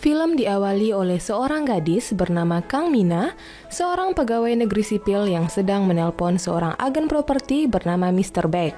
Film diawali oleh seorang gadis bernama Kang Mina, seorang pegawai negeri sipil yang sedang menelpon seorang agen properti bernama Mr. Beck.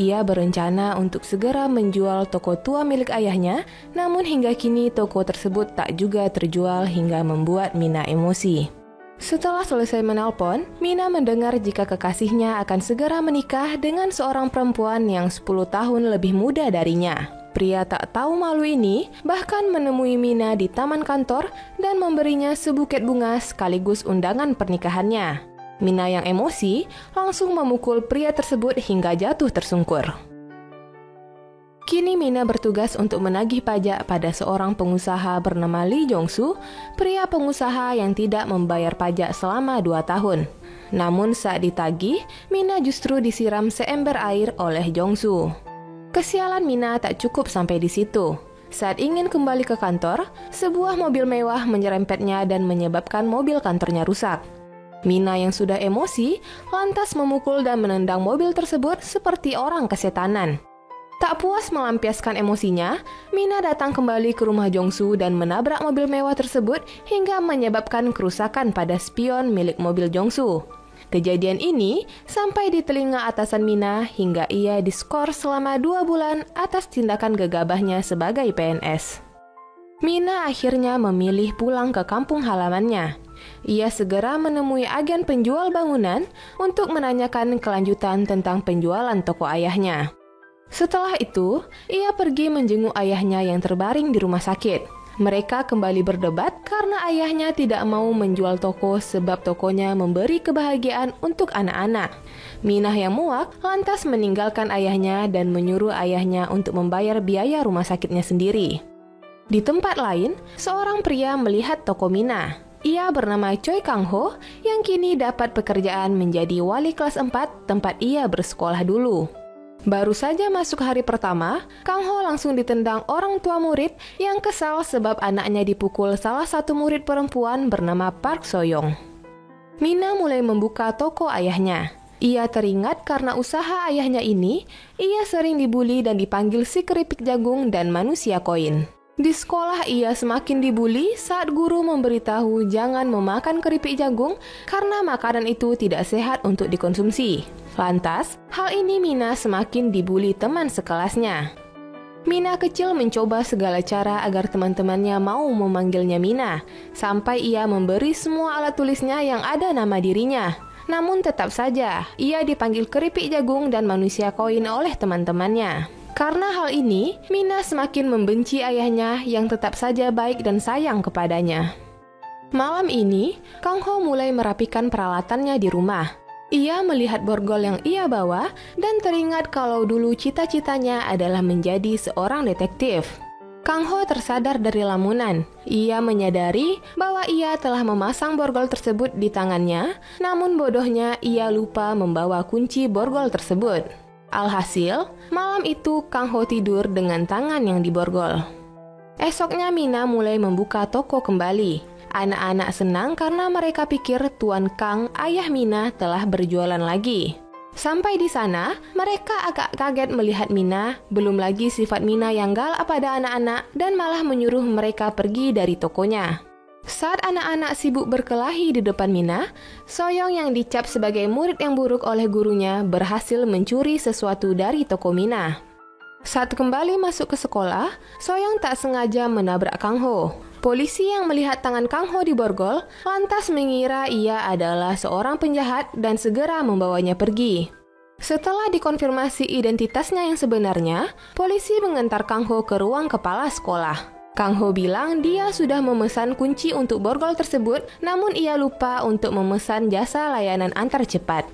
Ia berencana untuk segera menjual toko tua milik ayahnya, namun hingga kini toko tersebut tak juga terjual hingga membuat Mina emosi. Setelah selesai menelpon, Mina mendengar jika kekasihnya akan segera menikah dengan seorang perempuan yang 10 tahun lebih muda darinya. Pria tak tahu malu ini bahkan menemui Mina di taman kantor dan memberinya sebuket bunga sekaligus undangan pernikahannya. Mina yang emosi langsung memukul pria tersebut hingga jatuh tersungkur. Kini Mina bertugas untuk menagih pajak pada seorang pengusaha bernama Lee Jong-soo, pria pengusaha yang tidak membayar pajak selama 2 tahun. Namun saat ditagih, Mina justru disiram seember air oleh Jong-soo. Kesialan Mina tak cukup sampai di situ. Saat ingin kembali ke kantor, sebuah mobil mewah menyerempetnya dan menyebabkan mobil kantornya rusak. Mina yang sudah emosi, lantas memukul dan menendang mobil tersebut seperti orang kesetanan. Tak puas melampiaskan emosinya, Mina datang kembali ke rumah Jong-soo dan menabrak mobil mewah tersebut hingga menyebabkan kerusakan pada spion milik mobil Jong-soo. Kejadian ini sampai di telinga atasan Mina hingga ia diskor selama 2 bulan atas tindakan gegabahnya sebagai PNS. Mina akhirnya memilih pulang ke kampung halamannya. Ia segera menemui agen penjual bangunan untuk menanyakan kelanjutan tentang penjualan toko ayahnya. Setelah itu, ia pergi menjenguk ayahnya yang terbaring di rumah sakit. Mereka kembali berdebat karena ayahnya tidak mau menjual toko sebab tokonya memberi kebahagiaan untuk anak-anak. Mina yang muak lantas meninggalkan ayahnya dan menyuruh ayahnya untuk membayar biaya rumah sakitnya sendiri. Di tempat lain, seorang pria melihat toko Mina. Ia bernama Choi Kang-ho yang kini dapat pekerjaan menjadi wali kelas 4 tempat ia bersekolah dulu. Baru saja masuk hari pertama, Kang Ho langsung ditendang orang tua murid yang kesal sebab anaknya dipukul salah satu murid perempuan bernama Park So-young. Mina mulai membuka toko ayahnya. Ia teringat karena usaha ayahnya ini, ia sering dibully dan dipanggil si keripik jagung dan manusia koin. Di sekolah ia semakin dibully saat guru memberitahu jangan memakan keripik jagung karena makanan itu tidak sehat untuk dikonsumsi. Lantas, hal ini Mina semakin dibully teman sekelasnya. Mina kecil mencoba segala cara agar teman-temannya mau memanggilnya Mina, sampai ia memberi semua alat tulisnya yang ada nama dirinya. Namun tetap saja, ia dipanggil keripik jagung dan manusia koin oleh teman-temannya. Karena hal ini, Mina semakin membenci ayahnya yang tetap saja baik dan sayang kepadanya. Malam ini, Kang Ho mulai merapikan peralatannya di rumah. Ia melihat borgol yang ia bawa dan teringat kalau dulu cita-citanya adalah menjadi seorang detektif. Kang Ho tersadar dari lamunan. Ia menyadari bahwa ia telah memasang borgol tersebut di tangannya, namun bodohnya ia lupa membawa kunci borgol tersebut. Alhasil, malam itu Kang Ho tidur dengan tangan yang diborgol. Esoknya Mina mulai membuka toko kembali. Anak-anak senang karena mereka pikir Tuan Kang, ayah Mina, telah berjualan lagi. Sampai di sana, mereka agak kaget melihat Mina, belum lagi sifat Mina yang galak pada anak-anak dan malah menyuruh mereka pergi dari tokonya. Saat anak-anak sibuk berkelahi di depan Mina, So-young yang dicap sebagai murid yang buruk oleh gurunya berhasil mencuri sesuatu dari toko Mina. Saat kembali masuk ke sekolah, So-young tak sengaja menabrak Kang Ho. Polisi yang melihat tangan Kang Ho diborgol lantas mengira ia adalah seorang penjahat dan segera membawanya pergi. Setelah dikonfirmasi identitasnya yang sebenarnya, polisi mengantar Kang Ho ke ruang kepala sekolah. Kang Ho bilang dia sudah memesan kunci untuk borgol tersebut, namun ia lupa untuk memesan jasa layanan antar cepat.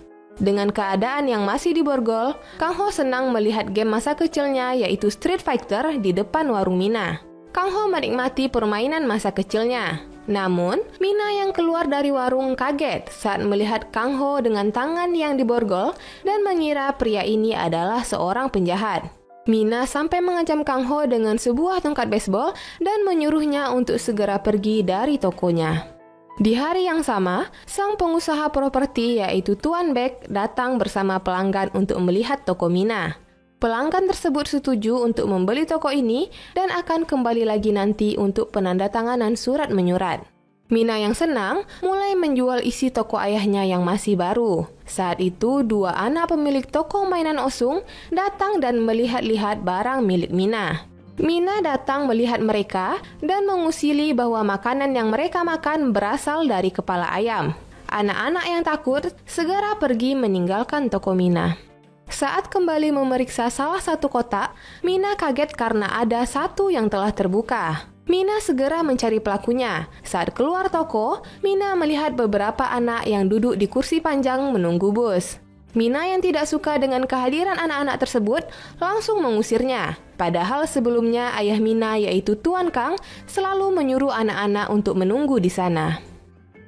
Dengan keadaan yang masih diborgol, Kang Ho senang melihat game masa kecilnya yaitu Street Fighter di depan warung Mina. Kang Ho menikmati permainan masa kecilnya. Namun, Mina yang keluar dari warung kaget saat melihat Kang Ho dengan tangan yang diborgol dan mengira pria ini adalah seorang penjahat. Mina sampai mengancam Kang Ho dengan sebuah tongkat baseball dan menyuruhnya untuk segera pergi dari tokonya. Di hari yang sama, sang pengusaha properti yaitu Tuan Beck datang bersama pelanggan untuk melihat toko Mina. Pelanggan tersebut setuju untuk membeli toko ini dan akan kembali lagi nanti untuk penandatanganan surat menyurat. Mina yang senang mulai menjual isi toko ayahnya yang masih baru. Saat itu, dua anak pemilik toko mainan osung datang dan melihat-lihat barang milik Mina. Mina datang melihat mereka dan mengusili bahwa makanan yang mereka makan berasal dari kepala ayam. Anak-anak yang takut segera pergi meninggalkan toko Mina. Saat kembali memeriksa salah satu kotak, Mina kaget karena ada satu yang telah terbuka. Mina segera mencari pelakunya. Saat keluar toko, Mina melihat beberapa anak yang duduk di kursi panjang menunggu bus. Mina yang tidak suka dengan kehadiran anak-anak tersebut langsung mengusirnya. Padahal sebelumnya ayah Mina yaitu Tuan Kang selalu menyuruh anak-anak untuk menunggu di sana.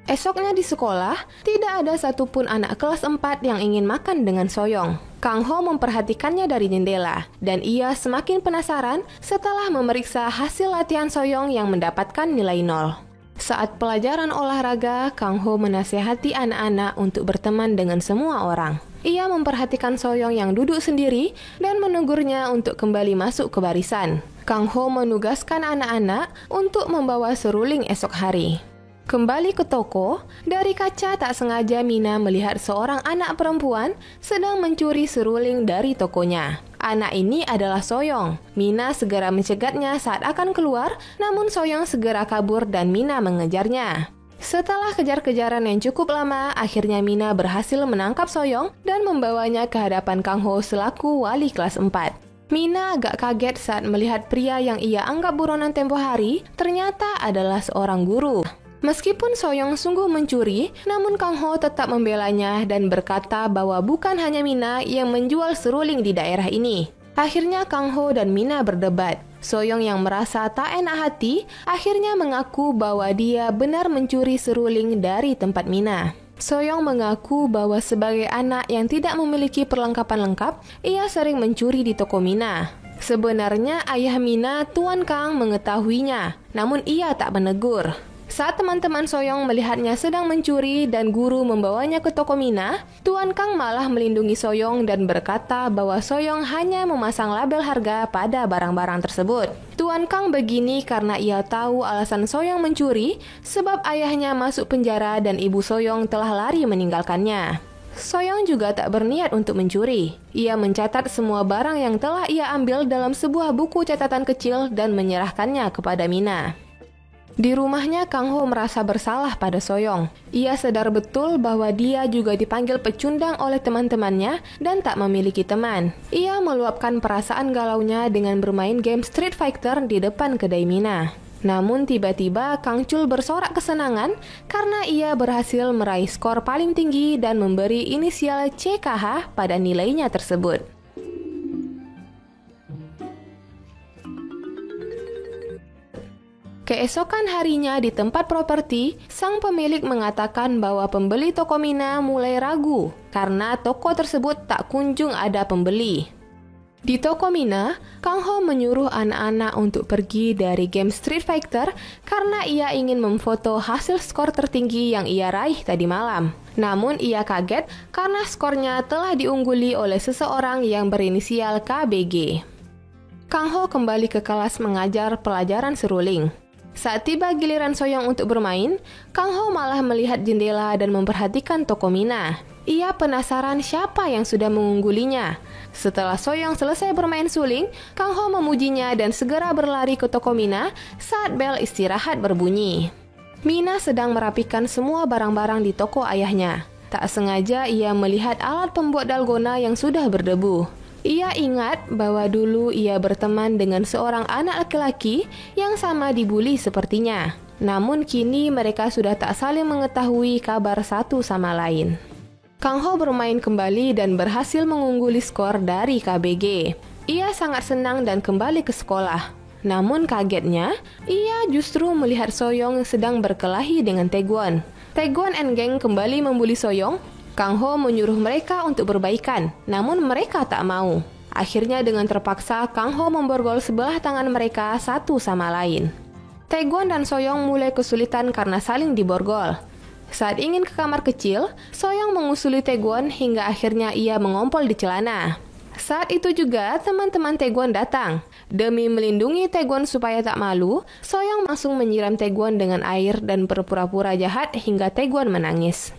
Esoknya di sekolah, tidak ada satupun anak kelas 4 yang ingin makan dengan Soyong. Kang Ho memperhatikannya dari jendela, dan ia semakin penasaran setelah memeriksa hasil latihan Soyong yang mendapatkan nilai 0. Saat pelajaran olahraga, Kang Ho menasihati anak-anak untuk berteman dengan semua orang. Ia memperhatikan Soyong yang duduk sendiri dan menegurnya untuk kembali masuk ke barisan. Kang Ho menugaskan anak-anak untuk membawa seruling esok hari. Kembali ke toko, dari kaca tak sengaja Mina melihat seorang anak perempuan sedang mencuri seruling dari tokonya. Anak ini adalah Soyong. Mina segera mencegatnya saat akan keluar, namun Soyong segera kabur dan Mina mengejarnya. Setelah kejar-kejaran yang cukup lama, akhirnya Mina berhasil menangkap Soyong dan membawanya ke hadapan Kang Ho selaku wali kelas 4. Mina agak kaget saat melihat pria yang ia anggap buronan tempo hari ternyata adalah seorang guru. Meskipun Soyong sungguh mencuri, namun Kang Ho tetap membelanya dan berkata bahwa bukan hanya Mina yang menjual seruling di daerah ini. Akhirnya Kang Ho dan Mina berdebat. Soyong yang merasa tak enak hati, akhirnya mengaku bahwa dia benar mencuri seruling dari tempat Mina. Soyong mengaku bahwa sebagai anak yang tidak memiliki perlengkapan lengkap, ia sering mencuri di toko Mina. Sebenarnya ayah Mina, Tuan Kang, mengetahuinya, namun ia tak menegur. Saat teman-teman Soyong melihatnya sedang mencuri dan guru membawanya ke toko Mina, Tuan Kang malah melindungi Soyong dan berkata bahwa Soyong hanya memasang label harga pada barang-barang tersebut. Tuan Kang begini karena ia tahu alasan Soyong mencuri, sebab ayahnya masuk penjara dan ibu Soyong telah lari meninggalkannya. Soyong juga tak berniat untuk mencuri. Ia mencatat semua barang yang telah ia ambil dalam sebuah buku catatan kecil dan menyerahkannya kepada Mina. Di rumahnya, Kang Ho merasa bersalah pada Soyong. Ia sadar betul bahwa dia juga dipanggil pecundang oleh teman-temannya dan tak memiliki teman. Ia meluapkan perasaan galaunya dengan bermain game Street Fighter di depan kedai Mina. Namun tiba-tiba Kang Chul bersorak kesenangan karena ia berhasil meraih skor paling tinggi dan memberi inisial CKH pada nilainya tersebut. Keesokan harinya di tempat properti, sang pemilik mengatakan bahwa pembeli toko Mina mulai ragu karena toko tersebut tak kunjung ada pembeli. Di toko Mina, Kang Ho menyuruh anak-anak untuk pergi dari game Street Fighter karena ia ingin memfoto hasil skor tertinggi yang ia raih tadi malam. Namun ia kaget karena skornya telah diungguli oleh seseorang yang berinisial KBG. Kang Ho kembali ke kelas mengajar pelajaran seruling. Saat tiba giliran Soyong untuk bermain, Kang Ho malah melihat jendela dan memperhatikan toko Mina. Ia penasaran siapa yang sudah mengunggulinya. Setelah Soyong selesai bermain suling, Kang Ho memujinya dan segera berlari ke toko Mina saat bel istirahat berbunyi. Mina sedang merapikan semua barang-barang di toko ayahnya. Tak sengaja ia melihat alat pembuat dalgona yang sudah berdebu. Ia ingat bahwa dulu ia berteman dengan seorang anak laki-laki yang sama dibuli sepertinya. Namun kini mereka sudah tak saling mengetahui kabar satu sama lain. Kang Ho bermain kembali dan berhasil mengungguli skor dari KBG. Ia sangat senang dan kembali ke sekolah. Namun kagetnya, ia justru melihat Soyong sedang berkelahi dengan Taekwon. Taekwon and Gang kembali membuli Soyong. Kang Ho menyuruh mereka untuk berbaikan, namun mereka tak mau. Akhirnya dengan terpaksa, Kang Ho memborgol sebelah tangan mereka satu sama lain. Taekwon dan Soyong mulai kesulitan karena saling diborgol. Saat ingin ke kamar kecil, Soyong mengusuli Taekwon hingga akhirnya ia mengompol di celana. Saat itu juga teman-teman Taekwon datang. Demi melindungi Taekwon supaya tak malu, Soyoung langsung menyiram Taekwon dengan air dan berpura-pura jahat hingga Taekwon menangis.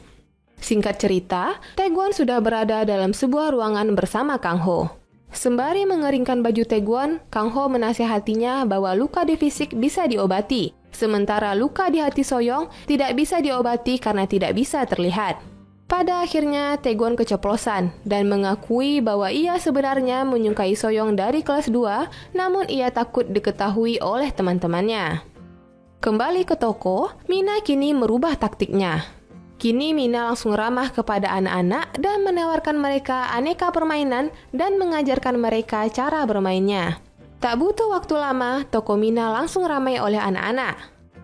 Singkat cerita, Taekwon sudah berada dalam sebuah ruangan bersama Kang Ho. Sembari mengeringkan baju Taekwon, Kang Ho menasihatinya bahwa luka di fisik bisa diobati, sementara luka di hati Soyoung tidak bisa diobati karena tidak bisa terlihat. Pada akhirnya, Taekwon keceplosan dan mengakui bahwa ia sebenarnya menyukai Soyoung dari kelas 2, namun ia takut diketahui oleh teman-temannya. Kembali ke toko, Mina kini merubah taktiknya. Kini Mina langsung ramah kepada anak-anak dan menawarkan mereka aneka permainan dan mengajarkan mereka cara bermainnya. Tak butuh waktu lama, toko Mina langsung ramai oleh anak-anak.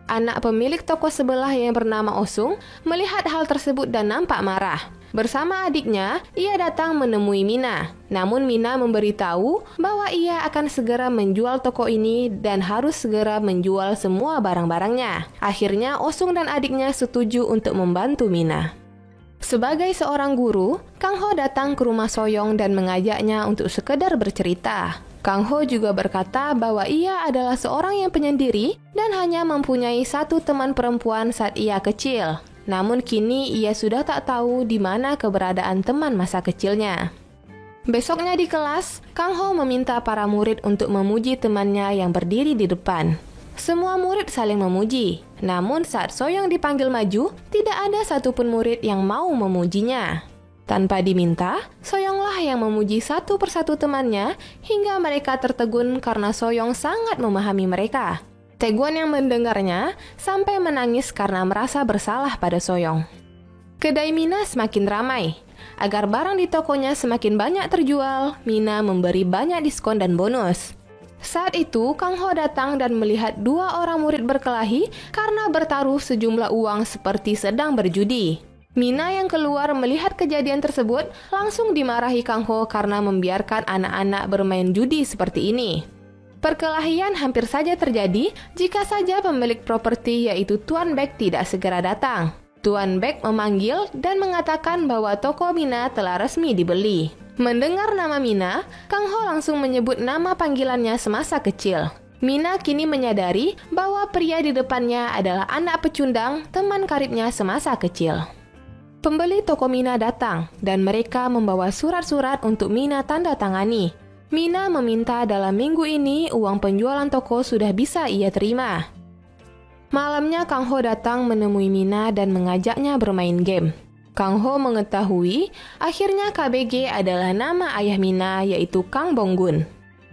Anak pemilik toko sebelah yang bernama Osung melihat hal tersebut dan nampak marah. Bersama adiknya, ia datang menemui Mina. Namun Mina memberitahu bahwa ia akan segera menjual toko ini dan harus segera menjual semua barang-barangnya. Akhirnya Osung dan adiknya setuju untuk membantu Mina. Sebagai seorang guru, Kang Ho datang ke rumah Soyoung dan mengajaknya untuk sekedar bercerita. Kang Ho juga berkata bahwa ia adalah seorang yang penyendiri dan hanya mempunyai satu teman perempuan saat ia kecil. Namun kini ia sudah tak tahu di mana keberadaan teman masa kecilnya. Besoknya di kelas, Kang Ho meminta para murid untuk memuji temannya yang berdiri di depan. Semua murid saling memuji. Namun saat Soyoung dipanggil maju, tidak ada satupun murid yang mau memujinya. Tanpa diminta, Soyounglah yang memuji satu persatu temannya hingga mereka tertegun karena Soyoung sangat memahami mereka. Taekwon yang mendengarnya sampai menangis karena merasa bersalah pada Soyoung. Kedai Mina semakin ramai. Agar barang di tokonya semakin banyak terjual, Mina memberi banyak diskon dan bonus. Saat itu, Kang Ho datang dan melihat dua orang murid berkelahi karena bertaruh sejumlah uang seperti sedang berjudi. Mina yang keluar melihat kejadian tersebut langsung dimarahi Kang Ho karena membiarkan anak-anak bermain judi seperti ini. Perkelahian hampir saja terjadi jika saja pemilik properti yaitu Tuan Baek tidak segera datang. Tuan Baek memanggil dan mengatakan bahwa toko Mina telah resmi dibeli. Mendengar nama Mina, Kang Ho langsung menyebut nama panggilannya semasa kecil. Mina kini menyadari bahwa pria di depannya adalah anak pecundang teman karibnya semasa kecil. Pembeli toko Mina datang dan mereka membawa surat-surat untuk Mina tanda tangani. Mina meminta dalam minggu ini uang penjualan toko sudah bisa ia terima. Malamnya Kang Ho datang menemui Mina dan mengajaknya bermain game. Kang Ho mengetahui akhirnya KBG adalah nama ayah Mina yaitu Kang Bonggun.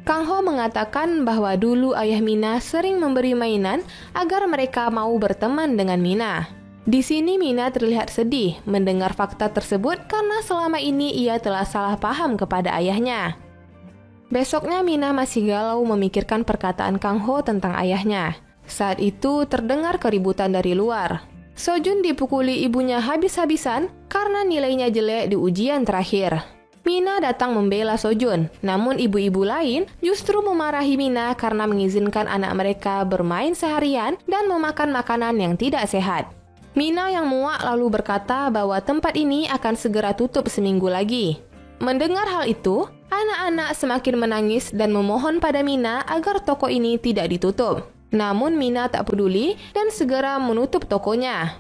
Kang Ho mengatakan bahwa dulu ayah Mina sering memberi mainan agar mereka mau berteman dengan Mina. Di sini Mina terlihat sedih mendengar fakta tersebut karena selama ini ia telah salah paham kepada ayahnya. Besoknya Mina masih galau memikirkan perkataan Kang Ho tentang ayahnya. Saat itu terdengar keributan dari luar. Sojun dipukuli ibunya habis-habisan karena nilainya jelek di ujian terakhir. Mina datang membela Sojun, namun ibu-ibu lain justru memarahi Mina karena mengizinkan anak mereka bermain seharian dan memakan makanan yang tidak sehat. Mina yang muak lalu berkata bahwa tempat ini akan segera tutup seminggu lagi. Mendengar hal itu, anak-anak semakin menangis dan memohon pada Mina agar toko ini tidak ditutup. Namun Mina tak peduli dan segera menutup tokonya.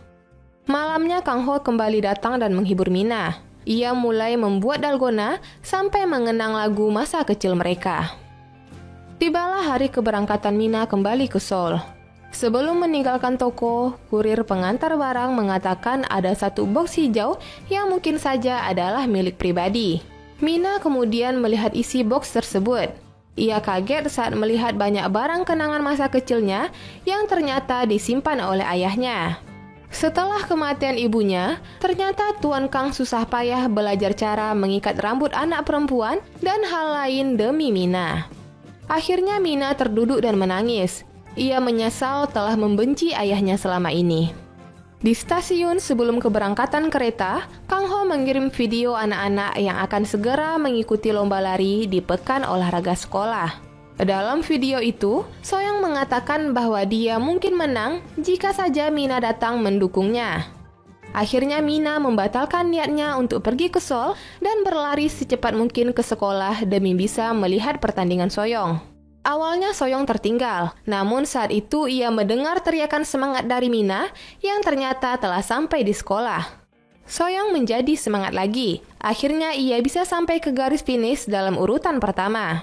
Malamnya Kang Ho kembali datang dan menghibur Mina. Ia mulai membuat dalgona sampai mengenang lagu masa kecil mereka. Tibalah hari keberangkatan Mina kembali ke Seoul. Sebelum meninggalkan toko, kurir pengantar barang mengatakan ada satu box hijau yang mungkin saja adalah milik pribadi. Mina kemudian melihat isi box tersebut. Ia kaget saat melihat banyak barang kenangan masa kecilnya yang ternyata disimpan oleh ayahnya. Setelah kematian ibunya, ternyata Tuan Kang susah payah belajar cara mengikat rambut anak perempuan dan hal lain demi Mina. Akhirnya Mina terduduk dan menangis. Ia menyesal telah membenci ayahnya selama ini. Di stasiun sebelum keberangkatan kereta, Kang Ho mengirim video anak-anak yang akan segera mengikuti lomba lari di pekan olahraga sekolah. Dalam video itu, Soyoung mengatakan bahwa dia mungkin menang jika saja Mina datang mendukungnya. Akhirnya Mina membatalkan niatnya untuk pergi ke Seoul dan berlari secepat mungkin ke sekolah demi bisa melihat pertandingan Soyeong. Awalnya Soyeong tertinggal, namun saat itu ia mendengar teriakan semangat dari Mina yang ternyata telah sampai di sekolah. Soyeong menjadi semangat lagi. Akhirnya ia bisa sampai ke garis finish dalam urutan pertama.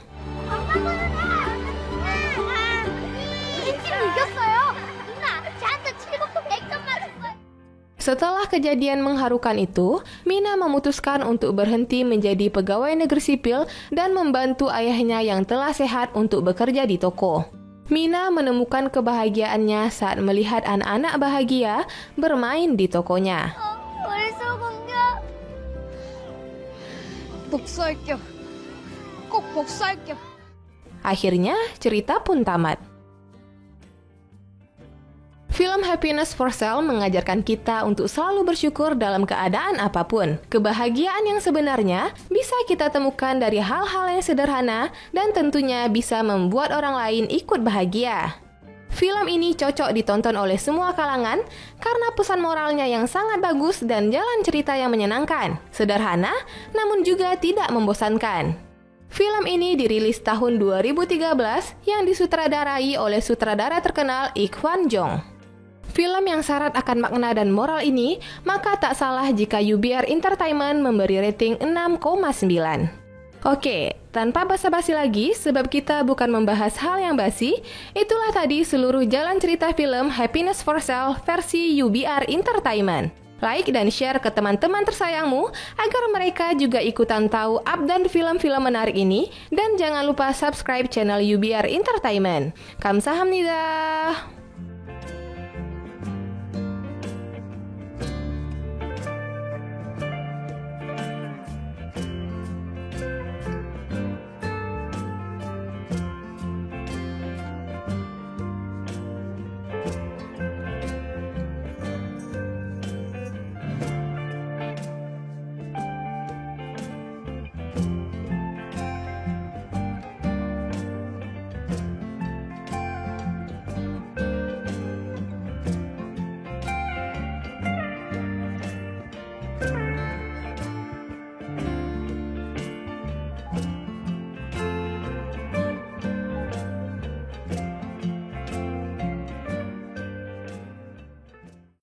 Setelah kejadian mengharukan itu, Mina memutuskan untuk berhenti menjadi pegawai negeri sipil dan membantu ayahnya yang telah sehat untuk bekerja di toko. Mina menemukan kebahagiaannya saat melihat anak-anak bahagia bermain di tokonya. Akhirnya, cerita pun tamat. Film Happiness for Sale mengajarkan kita untuk selalu bersyukur dalam keadaan apapun. Kebahagiaan yang sebenarnya bisa kita temukan dari hal-hal yang sederhana dan tentunya bisa membuat orang lain ikut bahagia. Film ini cocok ditonton oleh semua kalangan karena pesan moralnya yang sangat bagus dan jalan cerita yang menyenangkan. Sederhana, namun juga tidak membosankan. Film ini dirilis tahun 2013 yang disutradarai oleh sutradara terkenal Ik Hwan Jong. Film yang syarat akan makna dan moral ini, maka tak salah jika UBR Entertainment memberi rating 6,9. Oke, tanpa basa-basi lagi, sebab kita bukan membahas hal yang basi, itulah tadi seluruh jalan cerita film Happiness for Sale versi UBR Entertainment. Like dan share ke teman-teman tersayangmu agar mereka juga ikutan tahu update film-film menarik ini, dan jangan lupa subscribe channel UBR Entertainment. Kamsahamnida.